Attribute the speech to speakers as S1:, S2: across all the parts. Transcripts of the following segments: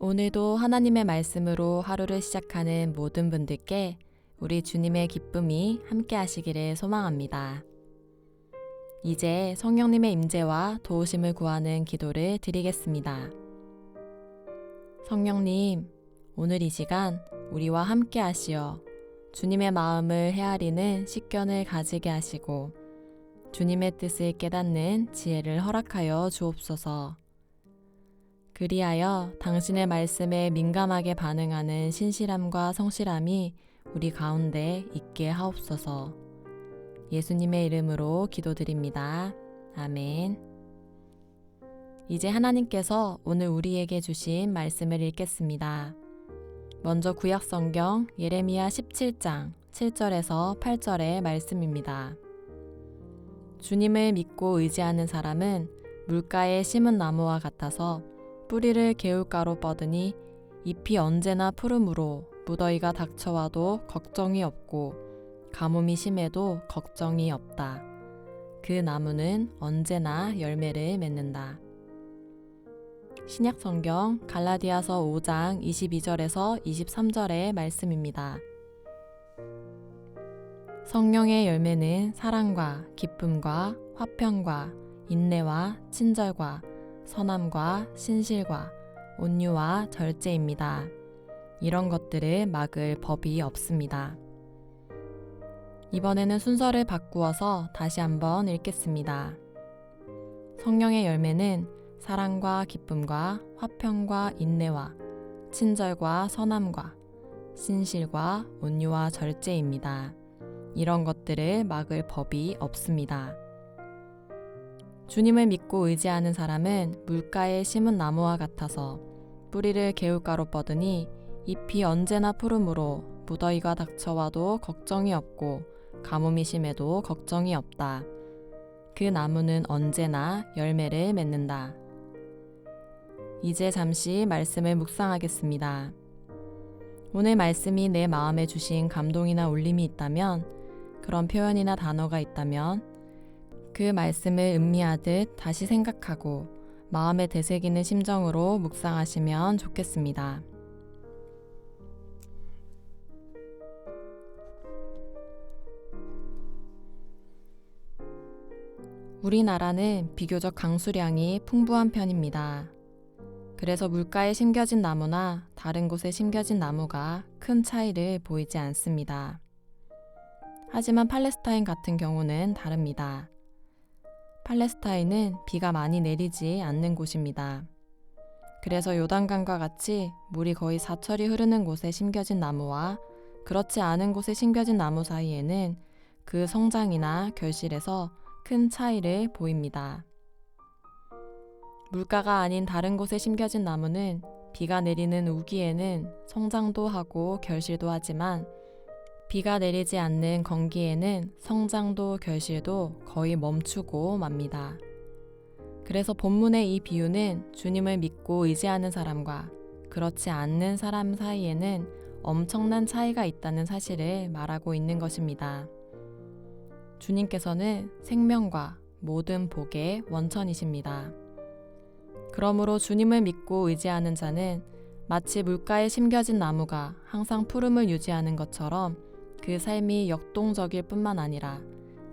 S1: 오늘도 하나님의 말씀으로 하루를 시작하는 모든 분들께 우리 주님의 기쁨이 함께 하시기를 소망합니다. 이제 성령님의 임재와 도우심을 구하는 기도를 드리겠습니다. 성령님, 오늘 이 시간 우리와 함께 하시어 주님의 마음을 헤아리는 식견을 가지게 하시고 주님의 뜻을 깨닫는 지혜를 허락하여 주옵소서. 그리하여 당신의 말씀에 민감하게 반응하는 신실함과 성실함이 우리 가운데 있게 하옵소서. 예수님의 이름으로 기도드립니다. 아멘. 이제 하나님께서 오늘 우리에게 주신 말씀을 읽겠습니다. 먼저 구약성경 예레미야 17장 7절에서 8절의 말씀입니다. 주님을 믿고 의지하는 사람은 물가에 심은 나무와 같아서 뿌리를 개울가로 뻗으니 잎이 언제나 푸르므로 무더위가 닥쳐와도 걱정이 없고 가뭄이 심해도 걱정이 없다. 그 나무는 언제나 열매를 맺는다. 신약성경 갈라디아서 5장 22절에서 23절의 말씀입니다. 성령의 열매는 사랑과 기쁨과 화평과 인내와 친절과 선함과 신실과 온유와 절제입니다. 이런 것들을 막을 법이 없습니다. 이번에는 순서를 바꾸어서 다시 한번 읽겠습니다. 성령의 열매는 사랑과 기쁨과 화평과 인내와 친절과 선함과 신실과 온유와 절제입니다. 이런 것들을 막을 법이 없습니다. 주님을 믿고 의지하는 사람은 물가에 심은 나무와 같아서 뿌리를 개울가로 뻗으니 잎이 언제나 푸르므로 무더위가 닥쳐와도 걱정이 없고 가뭄이 심해도 걱정이 없다. 그 나무는 언제나 열매를 맺는다. 이제 잠시 말씀을 묵상하겠습니다. 오늘 말씀이 내 마음에 주신 감동이나 울림이 있다면, 그런 표현이나 단어가 있다면 그 말씀을 음미하듯 다시 생각하고 마음에 되새기는 심정으로 묵상하시면 좋겠습니다. 우리나라는 비교적 강수량이 풍부한 편입니다. 그래서 물가에 심겨진 나무나 다른 곳에 심겨진 나무가 큰 차이를 보이지 않습니다. 하지만 팔레스타인 같은 경우는 다릅니다. 팔레스타인은 비가 많이 내리지 않는 곳입니다. 그래서 요단강과 같이 물이 거의 사철이 흐르는 곳에 심겨진 나무와 그렇지 않은 곳에 심겨진 나무 사이에는 그 성장이나 결실에서 큰 차이를 보입니다. 물가가 아닌 다른 곳에 심겨진 나무는 비가 내리는 우기에는 성장도 하고 결실도 하지만 비가 내리지 않는 건기에는 성장도 결실도 거의 멈추고 맙니다. 그래서 본문의 이 비유는 주님을 믿고 의지하는 사람과 그렇지 않는 사람 사이에는 엄청난 차이가 있다는 사실을 말하고 있는 것입니다. 주님께서는 생명과 모든 복의 원천이십니다. 그러므로 주님을 믿고 의지하는 자는 마치 물가에 심겨진 나무가 항상 푸름을 유지하는 것처럼 그 삶이 역동적일 뿐만 아니라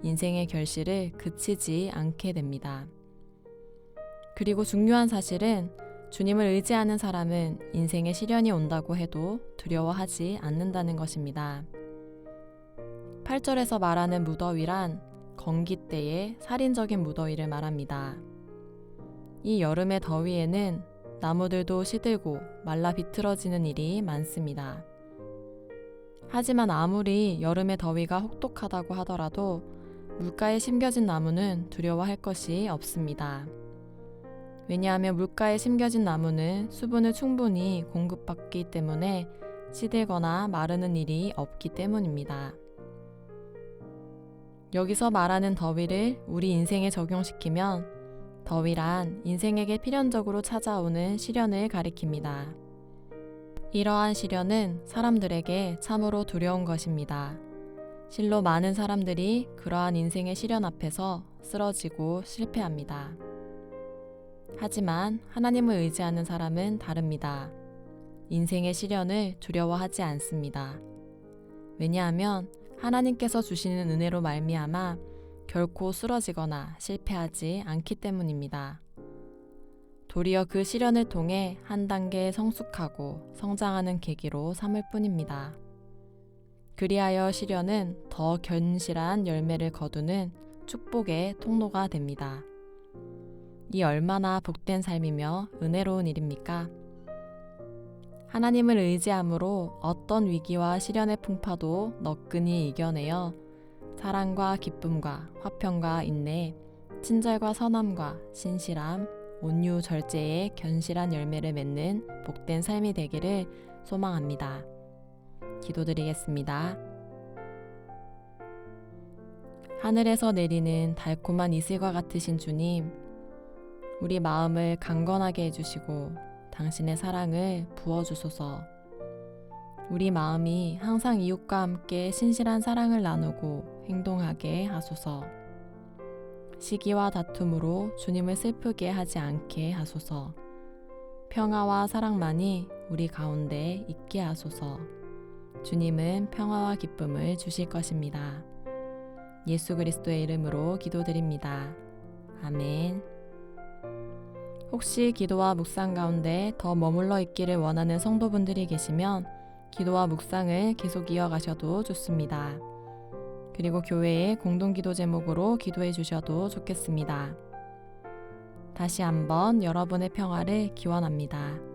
S1: 인생의 결실을 그치지 않게 됩니다. 그리고 중요한 사실은 주님을 의지하는 사람은 인생에 시련이 온다고 해도 두려워하지 않는다는 것입니다. 8절에서 말하는 무더위란 건기 때의 살인적인 무더위를 말합니다. 이 여름의 더위에는 나무들도 시들고 말라 비틀어지는 일이 많습니다. 하지만 아무리 여름의 더위가 혹독하다고 하더라도 물가에 심겨진 나무는 두려워할 것이 없습니다. 왜냐하면 물가에 심겨진 나무는 수분을 충분히 공급받기 때문에 시들거나 마르는 일이 없기 때문입니다. 여기서 말하는 더위를 우리 인생에 적용시키면 더위란 인생에게 필연적으로 찾아오는 시련을 가리킵니다. 이러한 시련은 사람들에게 참으로 두려운 것입니다. 실로 많은 사람들이 그러한 인생의 시련 앞에서 쓰러지고 실패합니다. 하지만 하나님을 의지하는 사람은 다릅니다. 인생의 시련을 두려워하지 않습니다. 왜냐하면 하나님께서 주시는 은혜로 말미암아 결코 쓰러지거나 실패하지 않기 때문입니다. 도리어 그 시련을 통해 한 단계 성숙하고 성장하는 계기로 삼을 뿐입니다. 그리하여 시련은 더 견실한 열매를 거두는 축복의 통로가 됩니다. 이 얼마나 복된 삶이며 은혜로운 일입니까? 하나님을 의지함으로 어떤 위기와 시련의 풍파도 너끈히 이겨내어 사랑과 기쁨과 화평과 인내, 친절과 선함과 신실함, 온유 절제의 견실한 열매를 맺는 복된 삶이 되기를 소망합니다. 기도드리겠습니다. 하늘에서 내리는 달콤한 이슬과 같으신 주님, 우리 마음을 강건하게 해주시고 당신의 사랑을 부어주소서. 우리 마음이 항상 이웃과 함께 신실한 사랑을 나누고 행동하게 하소서. 시기와 다툼으로 주님을 슬프게 하지 않게 하소서. 평화와 사랑만이 우리 가운데 있게 하소서. 주님은 평화와 기쁨을 주실 것입니다. 예수 그리스도의 이름으로 기도드립니다. 아멘. 혹시 기도와 묵상 가운데 더 머물러 있기를 원하는 성도분들이 계시면 기도와 묵상을 계속 이어가셔도 좋습니다. 그리고 교회의 공동기도 제목으로 기도해 주셔도 좋겠습니다. 다시 한번 여러분의 평화를 기원합니다.